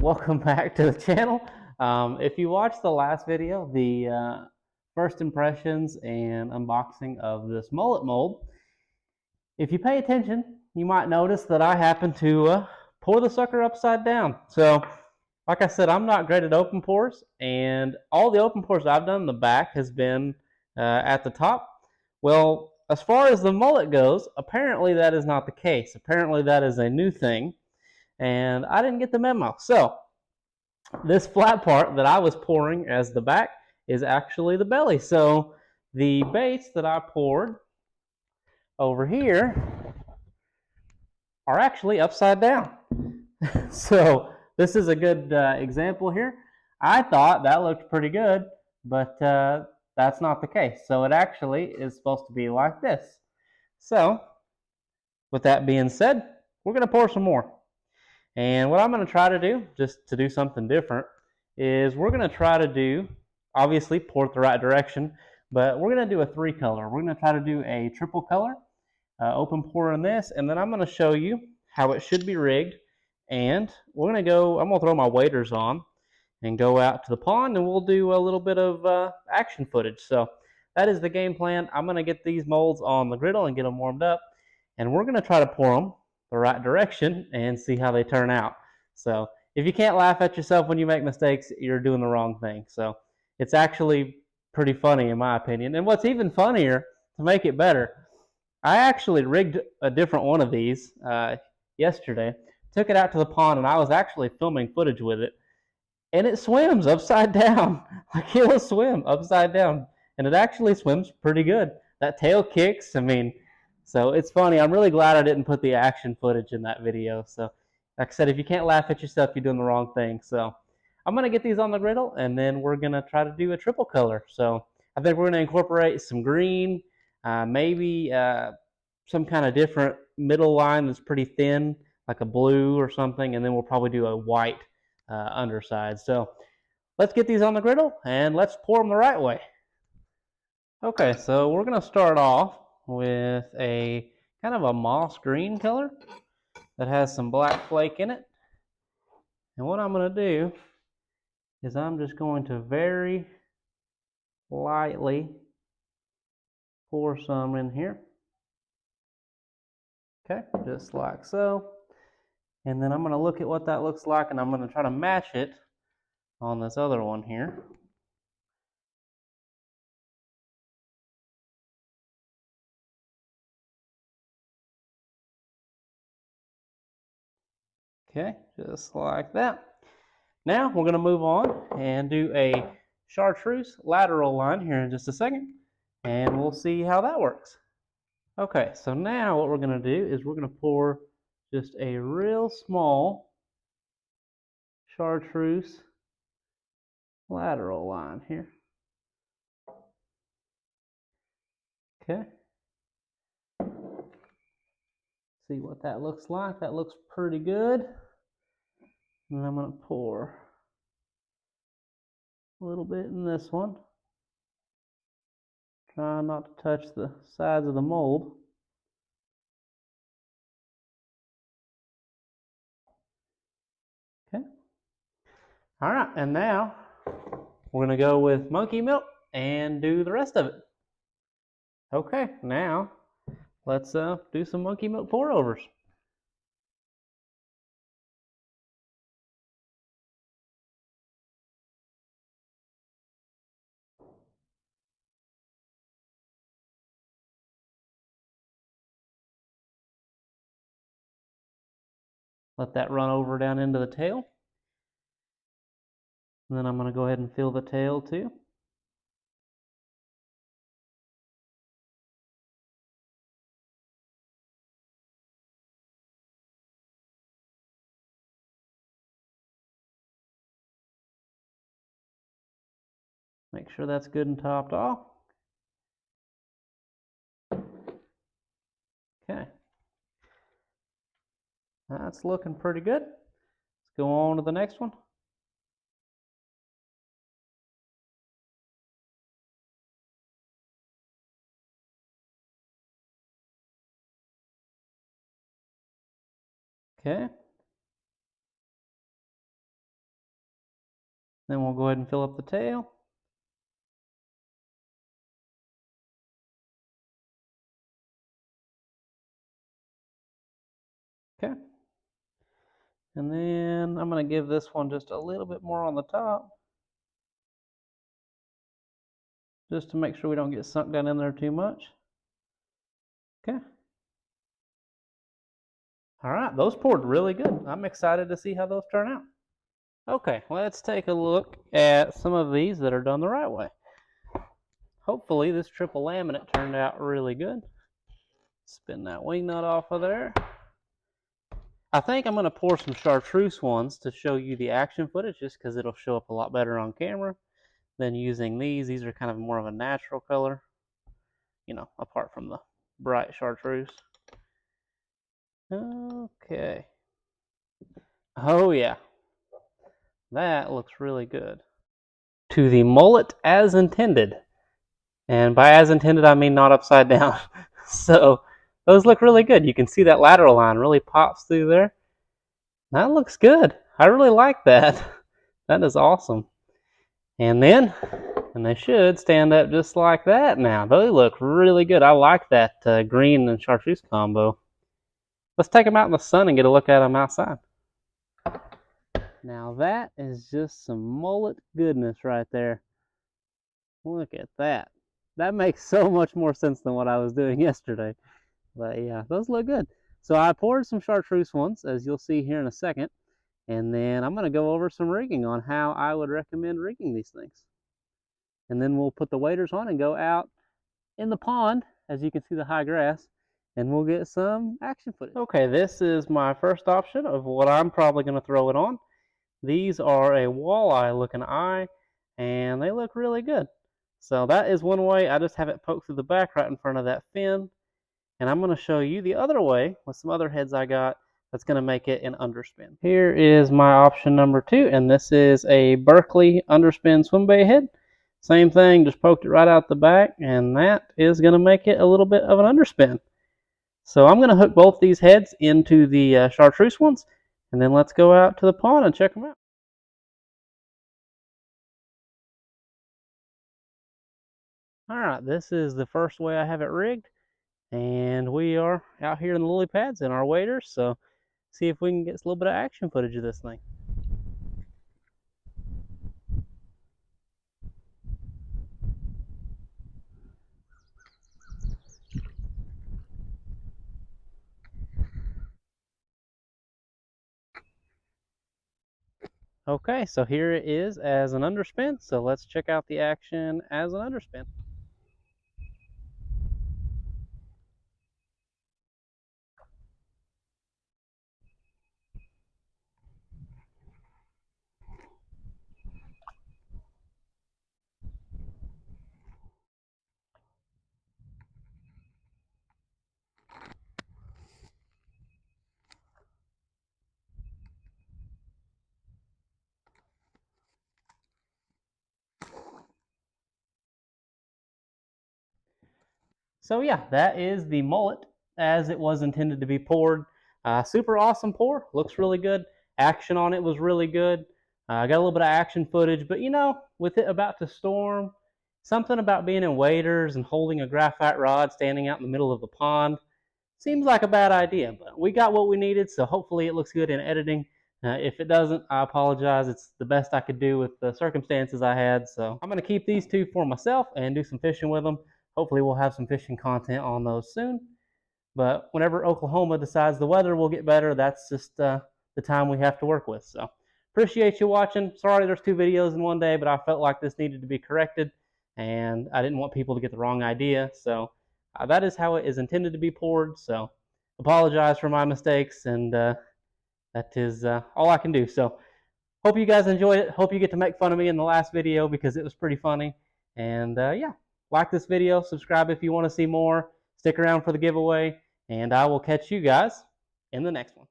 welcome back to the channel. If you watched the last video, the first impressions and unboxing of this mullet mold, if you pay attention, you might notice that I happen to pour the sucker upside down. So, like I said, I'm not great at open pours, and all the open pours I've done in the back has been at the top. Well, as far as the mullet goes, apparently that is not the case. Apparently that is a new thing, and I didn't get the memo. So, this flat part that I was pouring as the back is actually the belly. So, the baits that I poured over here are actually upside down. So this is a good example here. I thought that looked pretty good, but that's not the case. So it actually is supposed to be like this. So with that being said, we're going to pour some more. And what I'm going to try to do, just to do something different, is we're going to try to do, obviously pour it the right direction, but we're going to do a 3-color. We're going to try to do a triple color, open pour in this, and then I'm going to show you how it should be rigged. And we're going to go, I'm going to throw my waders on and go out to the pond, and we'll do a little bit of action footage. So that is the game plan. I'm going to get these molds on the griddle and get them warmed up, and we're going to try to pour them the right direction and see how they turn out. So if you can't laugh at yourself when you make mistakes, you're doing the wrong thing. So it's actually pretty funny in my opinion. And what's even funnier, to make it better, I actually rigged a different one of these yesterday, took it out to the pond, and I was actually filming footage with it, and it swims upside down. Like, it'll swim upside down, and it actually swims pretty good. That tail kicks, I mean, so it's funny. I'm really glad I didn't put the action footage in that video. So like I said, if you can't laugh at yourself, you're doing the wrong thing. So I'm going to get these on the griddle, and then we're going to try to do a triple color. So I think we're going to incorporate some green, maybe some kind of different middle line that's pretty thin, like a blue or something, and then we'll probably do a white underside. So let's get these on the griddle, and let's pour them the right way. Okay, so we're going to start off with a kind of a moss green color that has some black flake in it. And what I'm going to do is I'm just going to very lightly pour some in here. Okay, just like so. And then I'm going to look at what that looks like, and I'm going to try to match it on this other one here. Okay, just like that. Now we're going to move on and do a chartreuse lateral line here in just a second, and we'll see how that works. Okay, so now what we're going to do is we're going to pour just a real small chartreuse lateral line here. Okay. See what that looks like. That looks pretty good. And I'm going to pour a little bit in this one. Try not to touch the sides of the mold. Okay. All right, and now we're going to go with monkey milk and do the rest of it. Okay, now let's do some monkey milk pour overs. Let that run over down into the tail. And then I'm going to go ahead and fill the tail too. Make sure that's good and topped off. Okay. That's looking pretty good. Let's go on to the next one. Okay. Then we'll go ahead and fill up the tail. Okay. And then I'm going to give this one just a little bit more on the top, just to make sure we don't get sunk down in there too much. Okay. All right, those poured really good. I'm excited to see how those turn out. Okay, let's take a look at some of these that are done the right way. Hopefully this triple laminate turned out really good. Spin that wing nut off of there. I think I'm going to pour some chartreuse ones to show you the action footage, just because it'll show up a lot better on camera than using these. These are kind of more of a natural color, you know, apart from the bright chartreuse. Okay. Oh yeah, that looks really good. To the mullet as intended. And by as intended, I mean not upside down. So those look really good. You can see that lateral line really pops through there. That looks good. I really like that. That is awesome. And they should stand up just like that now. They look really good. I like that green and chartreuse combo. Let's take them out in the sun and get a look at them outside. Now that is just some mullet goodness right there. Look at that. That makes so much more sense than what I was doing yesterday. But yeah, those look good. So I poured some chartreuse ones, as you'll see here in a second. And then I'm going to go over some rigging on how I would recommend rigging these things. And then we'll put the waders on and go out in the pond, as you can see the high grass, and we'll get some action footage. Okay, this is my first option of what I'm probably going to throw it on. These are a walleye looking eye, and they look really good. So that is one way. I just have it poked through the back right in front of that fin. And I'm going to show you the other way with some other heads I got that's going to make it an underspin. Here is my option number 2, and this is a Berkeley underspin swim bait head. Same thing, just poked it right out the back, and that is going to make it a little bit of an underspin. So I'm going to hook both these heads into the chartreuse ones, and then let's go out to the pond and check them out. All right, this is the first way I have it rigged, and we are out here in the lily pads in our waders, so see if we can get a little bit of action footage of this thing. Okay, so here it is as an underspin, so let's check out the action as an underspin. So yeah, that is the mullet as it was intended to be poured. Super awesome pour, looks really good. Action on it was really good. I got a little bit of action footage, but you know, with it about to storm, something about being in waders and holding a graphite rod standing out in the middle of the pond seems like a bad idea, but we got what we needed, so hopefully it looks good in editing. If it doesn't, I apologize. It's the best I could do with the circumstances I had, so I'm going to keep these two for myself and do some fishing with them. Hopefully we'll have some fishing content on those soon, but whenever Oklahoma decides the weather will get better, that's just the time we have to work with. So appreciate you watching. Sorry there's 2 videos in one day, but I felt like this needed to be corrected, and I didn't want people to get the wrong idea, so that is how it is intended to be poured, so apologize for my mistakes, and that is all I can do. So hope you guys enjoyed it. Hope you get to make fun of me in the last video because it was pretty funny. And yeah, like this video, subscribe if you want to see more, stick around for the giveaway, and I will catch you guys in the next one.